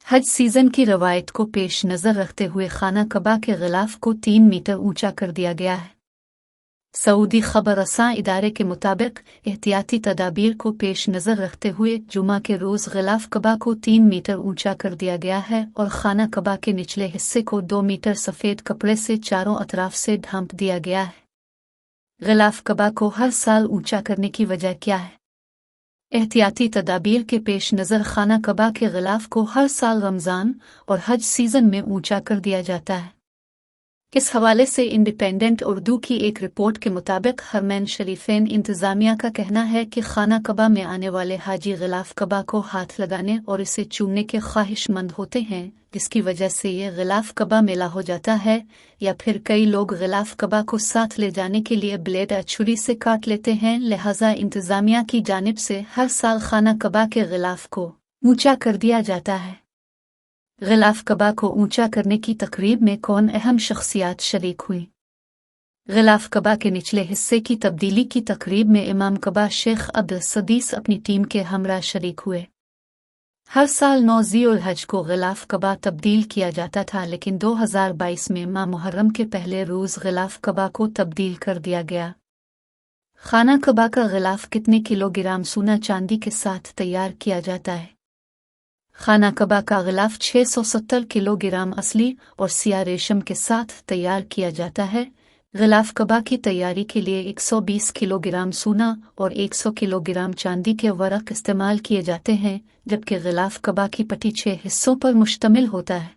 हज सीजन की रवायत को पेश नज़र रखते हुए खाना कबा के गिलाफ को 3 मीटर ऊंचा कर दिया गया है। सऊदी खबर रसां इदारे के मुताबिक एहतियाती तदाबीर को पेश नज़र रखते हुए जुमा के रोज़ गिलाफ कबा को 3 मीटर ऊंचा कर दिया गया है और खाना कबा के निचले हिस्से को 2 मीटर सफ़ेद कपड़े से चारों अतराफ से ढांप दिया गया है। गिलाफ कबा को हर साल ऊंचा करने की वजह क्या है? एहतियाती तदाबीर के पेश नज़र खाना कबा के गिलाफ को हर साल रमज़ान और हज सीज़न में ऊंचा कर दिया जाता है। इस हवाले से इंडिपेंडेंट उर्दू की एक रिपोर्ट के मुताबिक हरमैन शरीफैन इंतज़ामिया का कहना है कि खाना कबा में आने वाले हाजी गिलाफ कबा को हाथ लगाने और इसे चूमने के ख्वाहिशमंद होते हैं, जिसकी वजह से ये गिलाफ कबा मेला हो जाता है, या फिर कई लोग गिलाफ कबा को साथ ले जाने के लिए ब्लेड या छुरी से काट लेते हैं। लिहाजा इंतज़ामिया की जानिब से हर साल खाना कबा के गिलाफ को ऊंचा कर दिया जाता है। गिलाफ कबा को ऊंचा करने की तकरीब में कौन अहम शख्सियात शरीक हुई? गिलाफ कबा के निचले हिस्से की तब्दीली की तकरीब में इमाम कबा शेख अब्दुल सदीस अपनी टीम के हमरा शरीक हुए। हर साल 9 ज़ी-उल-हज को गिलाफ कबा तब्दील किया जाता था, लेकिन 2022 में माह मुहर्रम के पहले रोज़ गिलाफ कबा को तब्दील कर दिया गया। खाना कबा का गिलाफ कितने किलोग्राम सोना चांदी के साथ तैयार किया जाता है? खाना कबा का गिलाफ 670 किलोग्राम असली और सिया रेशम के साथ तैयार किया जाता है। गिलाफ कबा की तैयारी के लिए 120 किलोग्राम सोना और 100 किलोग्राम चांदी के वरक इस्तेमाल किए जाते हैं, जबकि गिलाफ कबा की पट्टी 6 हिस्सों पर मुश्तमिल होता है।